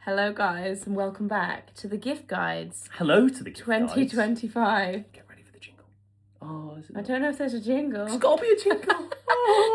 Hello guys and welcome back to the gift guides. Hello to the gift guides. 2025. Get ready for the jingle. Oh, is it I don't know if there's a jingle. There's got to be a jingle.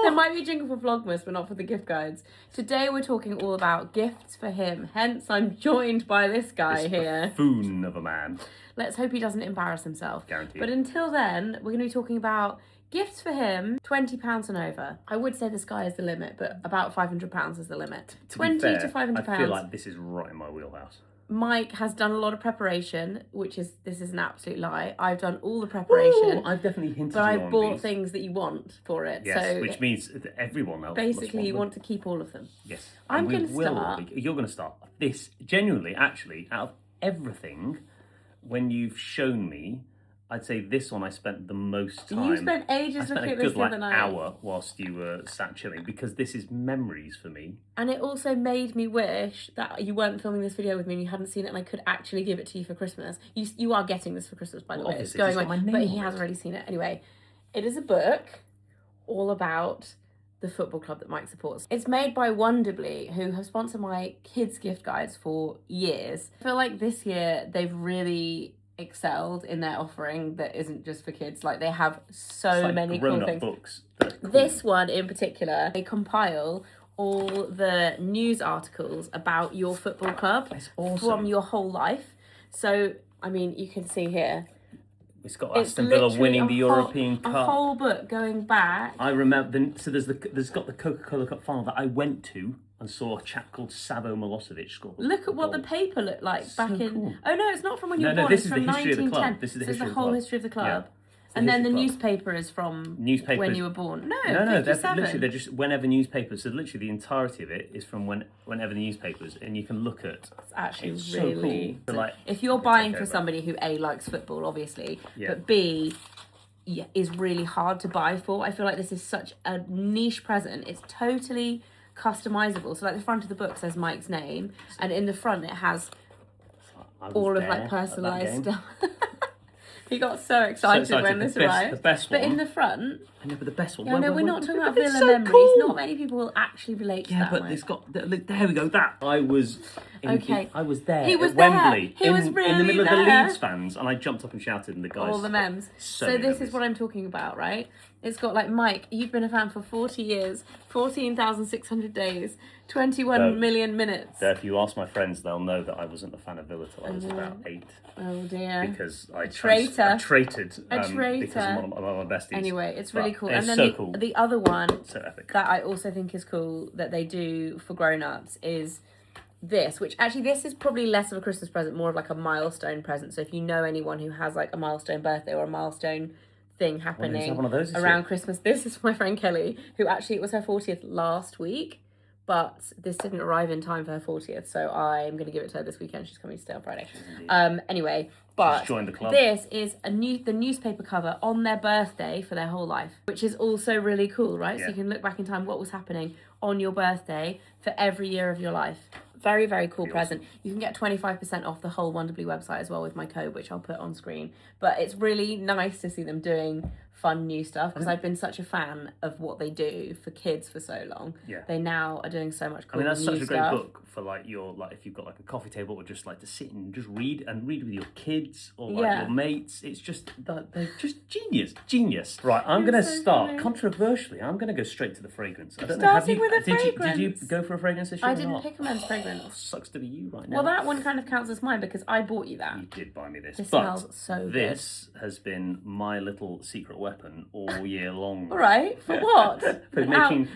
There might be a jingle for Vlogmas, but not for the gift guides. Today we're talking all about gifts for him. Hence, I'm joined by this guy here. Buffoon of a man. Let's hope he doesn't embarrass himself. Guaranteed. But until then, we're going to be talking about gifts for him, £20 and over. I would say the sky is the limit, but about £500 is the limit. To 20 be fair, to £500. I feel like this is right in my wheelhouse. Mike has done a lot of preparation, this is an absolute lie. I've done all the preparation. Ooh, I've definitely hinted But you I've on bought these. things that you want for it. Yes, so which means that everyone else basically you must want to keep all of them. Yes. I'm And we going to will start. You're going to start. This, genuinely, actually, out of everything, when you've shown me, I'd say this one I spent the most time. You spent ages looking at this the other night. Hour whilst you were sat chilling, because this is memories for me. And it also made me wish that you weren't filming this video with me and you hadn't seen it and I could actually give it to you for Christmas. You are getting this for Christmas, by the way. It's going on, but he has already seen it. Anyway, it is a book all about the football club that Mike supports. It's made by Wonderbly, who have sponsored my kids' gift guides for years. I feel like this year they've really excelled in their offering that isn't just for kids. Like, they have so many cool things. Books that are cool. This one in particular, they compile all the news articles about your football club from your whole life. So, I mean, you can see here. It's got Aston Villa winning the European Cup. A whole book going back. I remember. So there's got the Coca-Cola Cup final that I went to and saw a chap called Savo Milosevic score. Look at what the paper looked like back in. Cool. Oh no, it's not from when you were born. This it's is from the history of the 1910. club. This is the So history it's of the the whole club. history of the club. Yeah. And then the history of the newspaper is from when you were born. No, they're 57. literally, they're just whenever newspapers. So literally the entirety of it is from whenever the newspapers, and you can look at. It's actually it's really so cool. Like, if you're buying for somebody who A, likes football, obviously, but B, is really hard to buy for. I feel like this is such a niche present. It's totally customizable. So like the front of the book says Mike's name, and in the front it has all of like personalized stuff. He got so excited when this arrived. The best one. But in the front, I know, but the best one. yeah, no, we're not talking about Villa so memories. cool. Not many people will actually relate to that. Yeah, but Mike. it's got. Look, there we go. That I was. I was there. He was at there. Wembley. He was in the really middle of there. the Leeds fans, and I jumped up and shouted, and the guys. All the memes. So many this memes. is what I'm talking about, right? It's got like, Mike, you've been a fan for 40 years, 14,600 days, 21 million minutes. So if you ask my friends, they'll know that I wasn't a fan of Villa till I was about 8. Oh dear. Because I traitor. I traited. A traitor. Because of one of my besties. Anyway, it's really cool. It's And then so cool. the other one So epic. that I also think is cool that they do for grown-ups is this, which actually this is probably less of a Christmas present, more of like a milestone present. So if you know anyone who has like a milestone birthday or a milestone thing happening around Christmas, this is my friend Kelly, who actually, it was her 40th last week, but this didn't arrive in time for her 40th, so I'm going to give it to her this weekend. She's coming to stay on Friday. Anyway, but join the club. This is the newspaper cover on their birthday for their whole life, which is also really cool, right? Yeah. So you can look back in time what was happening on your birthday for every year of your life. Very, very cool present. You can get 25% off the whole Wonderbly website as well with my code, which I'll put on screen. But it's really nice to see them doing fun new stuff, because I've been such a fan of what they do for kids for so long. Yeah. They now are doing so much cool new stuff. I mean, that's such a great book for like if you've got like a coffee table, or just like to sit and just read with your kids or like your mates. It's just they're just genius. Right, I'm going to start controversially. I'm going to go straight to the fragrance. I don't know. With a fragrance. Did you go for a fragrance this year? I didn't pick a men's fragrance. Oh, sucks to be you right now. Well, that one kind of counts as mine because I bought you that. You did buy me this. This but smells so good. This has been my little secret weapon all year long. All right, for what? For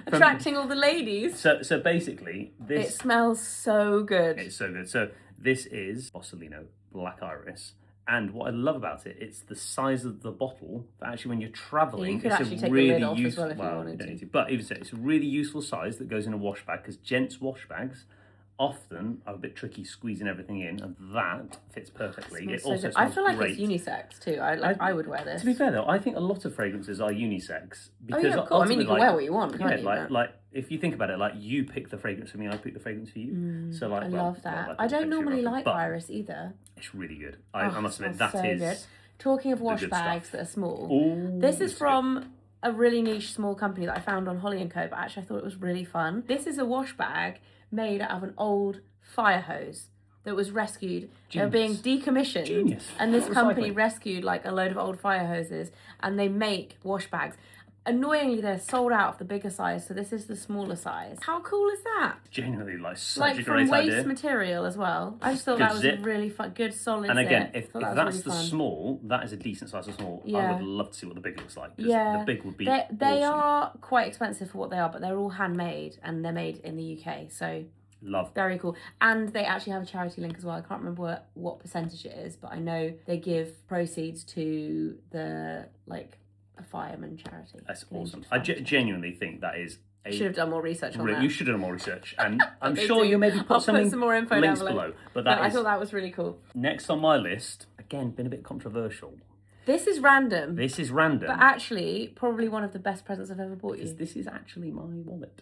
attracting all the ladies. So basically, this... It smells so good. It's so good. So this is Borsellino Black Iris. And what I love about it, it's the size of the bottle. But actually, when you're travelling, you could it's actually a take really the lid off useful. as well if you wanted to. Don't need to. But even so, it's a really useful size that goes in a wash bag, because gents' wash bags often are a bit tricky squeezing everything in, and that fits perfectly. It also I feel like great. it's unisex too. I would wear this. To be fair though, I think a lot of fragrances are unisex, because yeah, of course. I mean, you can wear what you want, can't you? Like if you think about it, like you pick the fragrance for me, I pick the fragrance for you. So like, I love that. I don't normally like iris either. It's really good. I must admit, that so is good. Talking of wash bags that are small, this is from a really niche small company that I found on Holly & Co, but actually I thought it was really fun. This is a wash bag made out of an old fire hose that was rescued. They were being Genius. decommissioned. Genius. And this company Recycling. rescued like a load of old fire hoses, and they make wash bags. Annoyingly, they're sold out of the bigger size, so this is the smaller size. How cool is that? Genuinely, like, such Like a from great waste idea. material as well. I just thought Good that was zip. a really fun, good solid And again, zip. if Thought that that's was the really fun. small, that is a decent size of small. I Yeah. would love to see what the big looks like. 'Cause Yeah, the big would be they awesome. are quite expensive for what they are, but they're all handmade and they're made in the UK, so Love. very cool. And they actually have a charity link as well. I can't remember what percentage it is, but I know they give proceeds to the a fireman charity. That's Canadian awesome. I Fireman. genuinely think that is a... Should have done more research on that. You should have done more research, and I'm They sure do. you maybe put I'll something put some more info links down below. But I is thought that was really cool. next on my list. Again, been a bit controversial. This is random, This is random. but actually probably one of the best presents I've ever bought because you. this is actually my wallet.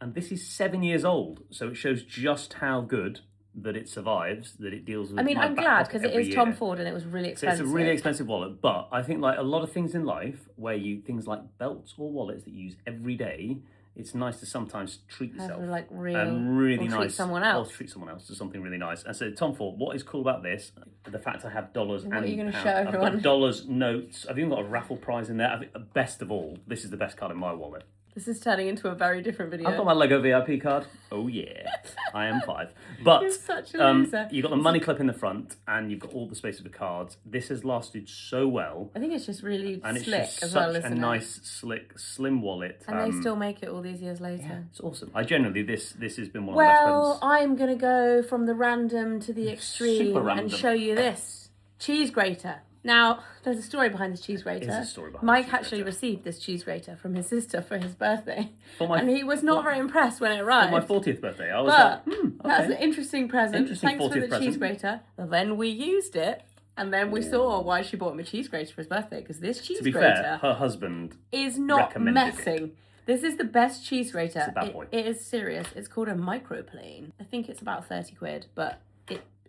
And this is 7 years old, so it shows just how good that it survives, that it deals with. I mean, my I'm back glad pocket because it every is Tom year. Ford and it was really So expensive. it's a really expensive wallet, but I think like a lot of things in life where things like belts or wallets that you use every day, it's nice to sometimes treat yourself. Have, like, real- and really or nice. treat someone else. Or treat someone else to something really nice. And so Tom Ford, what is cool about this? The fact I have dollars and What are you gonna pounds. show I've everyone? got dollars, notes. I've even got a raffle prize in there. I think, best of all, this is the best card in my wallet. This is turning into a very different video. I've got my Lego VIP card. Oh yeah, I am 5. But You're such a loser. you've got the money clip in the front, and you've got all the space of the cards. This has lasted so well, I think it's just really and it's slick just as such well, a isn't it? nice, slick, slim wallet. And they still make it all these years later. It's awesome. I generally this has been one of the best Well, presents. I'm going to go from the random to the extreme Super random. and show you this cheese grater. Now, there's a story behind this cheese grater. There's a story behind Mike the cheese actually grater. received this cheese grater from his sister for his birthday. For my- and he was not very impressed when it For arrived. my 40th birthday, I was But like, that's an okay. interesting present. Interesting Thanks for 40th the cheese present. grater. Then we used it. And then we saw why she bought him a cheese grater for his birthday. Because this cheese To be grater fair, her husband is not recommended messing. This is the best cheese grater. It's a bad boy. It is serious. It's called a microplane. I think it's about 30 quid, but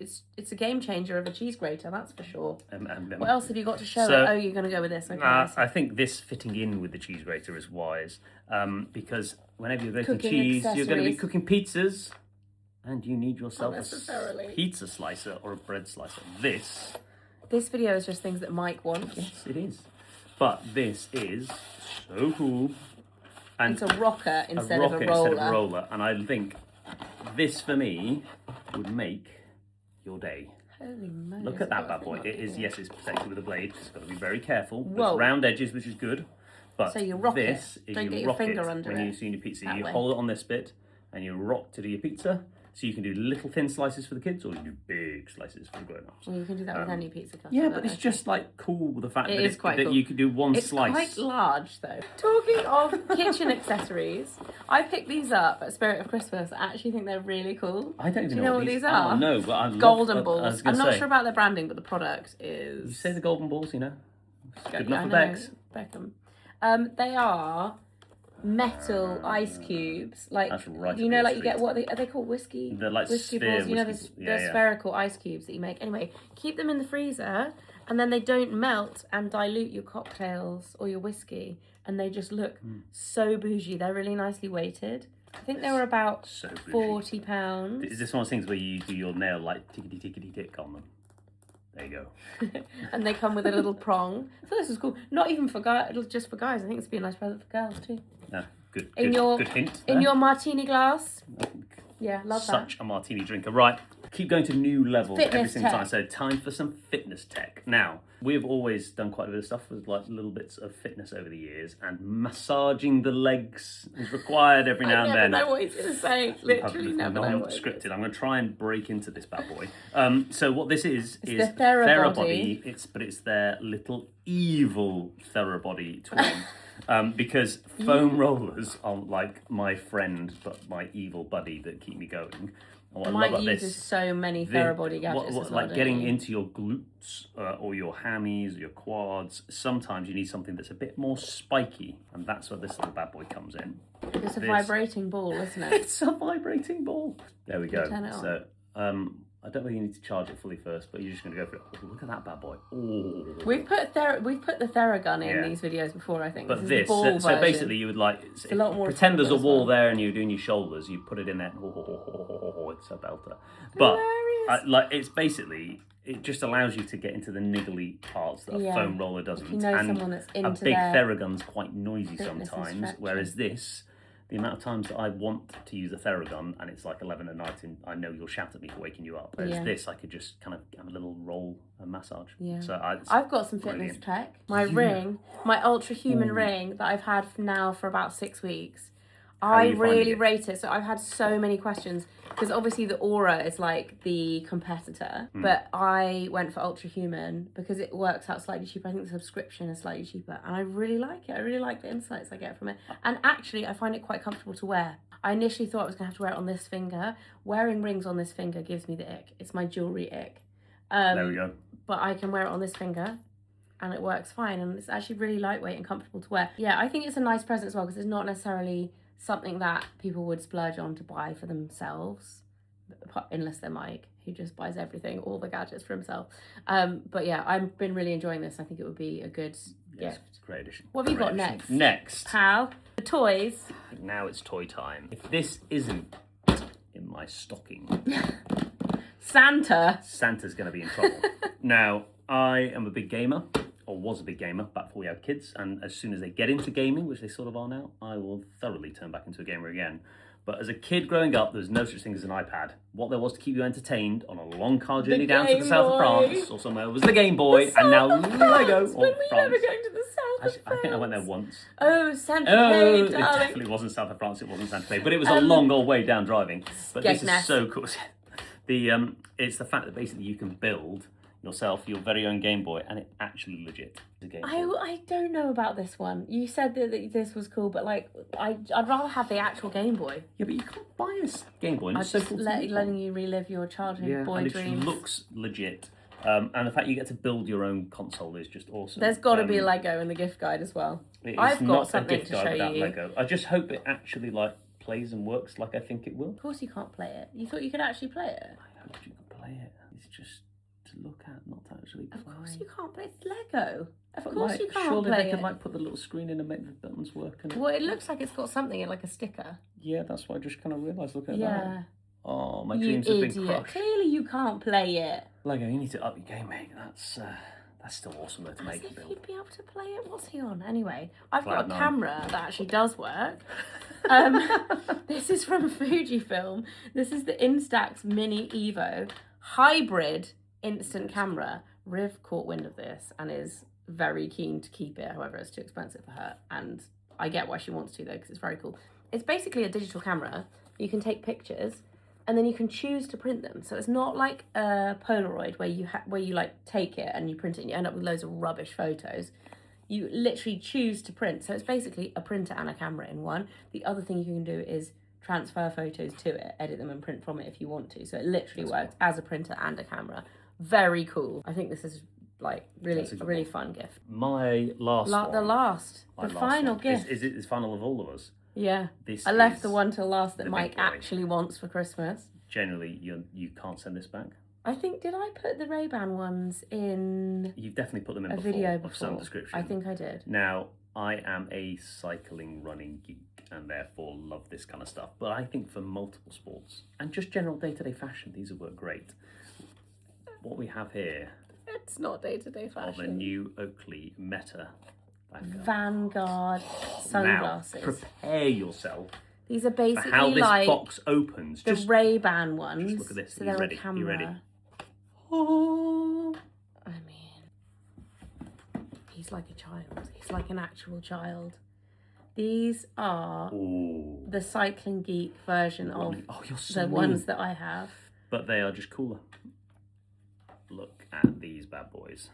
it's a game changer of a cheese grater, that's for sure. What else have you got to show So- it? Oh, you're going to go with this. Okay. I see. I think this fitting in with the cheese grater is wise, because whenever you're grating Cooking cheese, you're going to be accessories. cooking pizzas, and you need yourself a Unnecessarily. pizza slicer or a bread slicer. This, This video is just things that Mike wants. yes, it is. But this is so cool. And It's a rocker instead rocket of a roller. instead of a roller, and I think this for me would make your day. Holy moly. Look at that bad boy. It is, yes, it's protected with a blade. It's got to be very careful. Whoa. There's round edges, which is good. But So you rock it. this is Don't you get your rock finger it under when it. you're doing your pizza. That You way. hold it on this bit and you rock to do your pizza. So you can do little thin slices for the kids, or you can do big slices for the grown-ups. Well, you can do that with any pizza cutter. Yeah, don't but it's know. just like cool with the fact It that, is quite that cool. you can do one It's slice. quite large, though. Talking of kitchen accessories, I picked these up at Spirit of Christmas. I actually think they're really cool. I don't even Do you know what these Oh, are? no, but I love Golden I balls. was gonna I'm not say, sure about their branding, but the product is... You say the golden balls, you know. It's good Yeah, enough I for know, Bex. Beckham. They are metal ice cubes. Like, That's right you up know, your like you street. get, what are they called? Whiskey? They're like whiskey sphere balls. You know, whiskey- the yeah. spherical ice cubes that you make. Anyway, keep them in the freezer and then they don't melt and dilute your cocktails or your whiskey. And they just look so bougie. They're really nicely weighted. I think they were about So bougie. £40. Is this one of those things where you do your nail like tickety tickety tick on them? There you go. And they come with a little prong. So this is cool. Not even for guys, just for guys. I think it's be a nice present for girls too. No, good. In good, your good hint. in there. your martini glass. Yeah, love that. Such a martini drinker. Right, keep going to new levels every Fitness single tech. time. So time for some fitness tech. Now, we've always done quite a bit of stuff with like little bits of fitness over the years, and massaging the legs is required every now I and never then. know what he's going to say. Literally never know what Non-scripted. I'm going to try and break into this bad boy. So what this is the TheraBody. It's their little evil TheraBody twin. Because foam rollers are like my friend, but my evil buddy that keep me going. And what I love Mike about uses this, so many TheraBody gadgets as well, like don't getting you? into your glutes or your hammies or your quads. Sometimes you need something that's a bit more spiky, and that's where this little bad boy comes in. It's a this. vibrating ball, isn't it? It's a vibrating ball. There we go. Turn it on. So I don't really need to charge it fully first, but you're just going to go for it. Oh, look at that bad boy. Oh. We've put the Theragun in these videos before, I think. But this is the ball so basically you would like, a lot more pretend there's a wall well. there and you're doing your shoulders, you put it in there. It's a belter. But it's basically, it just allows you to get into the niggly parts that a foam roller doesn't. If you know someone that's into a big Theragun's quite noisy sometimes, whereas this, the amount of times that I want to use a Theragun and it's like 11 at night and I know you'll shout at me for waking you up. Whereas this, I could just kind of have a little roll and massage. Yeah. So I've got some fitness tech. My ring, my Ultra Human ring that I've had now for about 6 weeks. I really rate it. So I've had so many questions because obviously the Aura is like the competitor, but I went for Ultra Human because it works out slightly cheaper. I think the subscription is slightly cheaper and I really like it. I really like the insights I get from it. And actually I find it quite comfortable to wear. I initially thought I was going to have to wear it on this finger. Wearing rings on this finger gives me the ick. It's my jewellery ick. There we go. But I can wear it on this finger and it works fine and it's actually really lightweight and comfortable to wear. Yeah, I think it's a nice present as well because it's not necessarily something that people would splurge on to buy for themselves, unless they're Mike, who just buys everything, all the gadgets for himself. But yeah, I've been really enjoying this. I think it would be a good gift. It's a great addition. What have you got next? Next. Pal, the toys. Now it's toy time. If this isn't in my stocking, Santa's going to be in trouble. Now, I am a big gamer. Or was a big gamer back before we had kids, and as soon as they get into gaming, which they sort of are now, I will thoroughly turn back into a gamer again. But as a kid growing up, there's no such thing as an iPad. What there was to keep you entertained on a long car journey down to the south of France or somewhere was the Game Boy, and now Lego. When were you ever going to the south of France? I think I went there once. Oh, Santa Fe, it darling. definitely wasn't south of France. It wasn't Santa Fe, but it was a long old way down driving. But this is so cool. It's the fact that basically you can build yourself your very own Game Boy, and it actually legit is a Game Boy. I don't know about this one. You said that this was cool, but like I'd rather have the actual Game Boy. Yeah, but you can't buy a Game Boy. I'm just letting you relive your childhood boy dreams. It looks legit. And the fact you get to build your own console is just awesome. There's got to be Lego in the gift guide as well. I've got something to show you. Lego. I just hope it actually plays and works like I think it will. Of course you can't play it. You thought you could actually play it? I hope you can play it. It's just to look at, not to actually play. Of course you can't play it. It's Lego. Of But course you can't surely play they it. could put the little screen in and make the buttons work. And Well, it looks like it's got something in, like a sticker. Yeah, that's what I just kind of realised looking at Yeah. that. Oh, my You dreams have been idiot. crushed. Clearly you can't play it. Lego, you need to up your game, mate. That's still awesome though to make As and if build. you'd be able to play it. What's he on? Anyway, I've got a Cloud9. camera that actually does work. This is from Fujifilm. This is the Instax Mini Evo hybrid instant camera. Riv caught wind of this and is very keen to keep it. However, it's too expensive for her, and I get why she wants to though, because it's very cool. It's basically a digital camera. You can take pictures and then you can choose to print them. So it's not like a Polaroid where you like take it and you print it and you end up with loads of rubbish photos. You literally choose to print. So it's basically a printer and a camera in one. The other thing you can do is transfer photos to it, edit them and print from it if you want to. So it literally works as a printer and a camera. Very cool. I think this is like a really fun gift. My last one. The final gift. Is it the final of all of us? Yeah. I left the one till last that Mike actually wants for Christmas. Generally, you can't send this back. I think, did I put the Ray-Ban ones in You've definitely put them in a before, video of before? some description. I think I did. Now, I am a cycling running geek and therefore love this kind of stuff. But I think for multiple sports and just general day-to-day fashion, these would work great. What we have here It's not day-to-day are the fashion. new Oakley Meta Vanguard sunglasses. Now, prepare yourself These are for basically how this like box opens. the Ray-Ban ones. Just look at this. So Are you they're ready? a camera. You ready? Oh. I mean, he's like a child. He's like an actual child. These are Ooh. the Cycling Geek version of you're so the ones that I have. But they are just cooler. Look at these bad boys.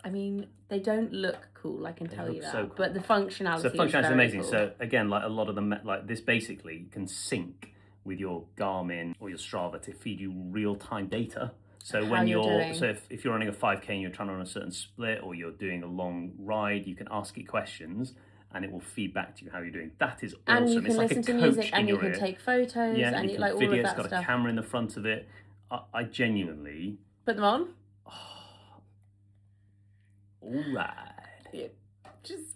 I mean, they don't look cool, I can tell you that. so cool. But the functionality is very amazing. cool. So again, like a lot of them, like this basically can sync with your Garmin or your Strava to feed you real-time data. So when if you're running a 5K and you're trying to run a certain split or you're doing a long ride, you can ask it questions and it will feed back to you how you're doing. That is awesome. And you can it's listen like a to coach music and in you your can ear. take photos and you can like all video. of It's that got stuff. a camera in the front of it. I genuinely. Put them on. All right. Yeah, just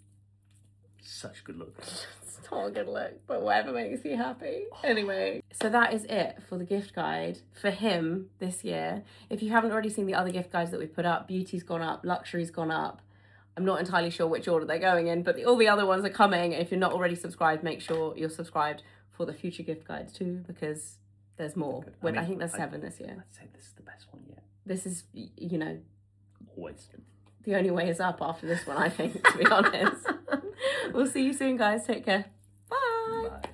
such a good look. It's not a good look, but whatever makes you happy. Anyway, so that is it for the gift guide for him this year. If you haven't already seen the other gift guides that we've put up, Beauty's gone up, Luxury's gone up. I'm not entirely sure which order they're going in, but all the other ones are coming. If you're not already subscribed, make sure you're subscribed for the future gift guides too, because there's more. I think there's 7 this year. I'd say this is the best one yet. This is, you know, always. The only way is up after this one, I think, to be honest. We'll see you soon, guys. Take care. Bye. Bye.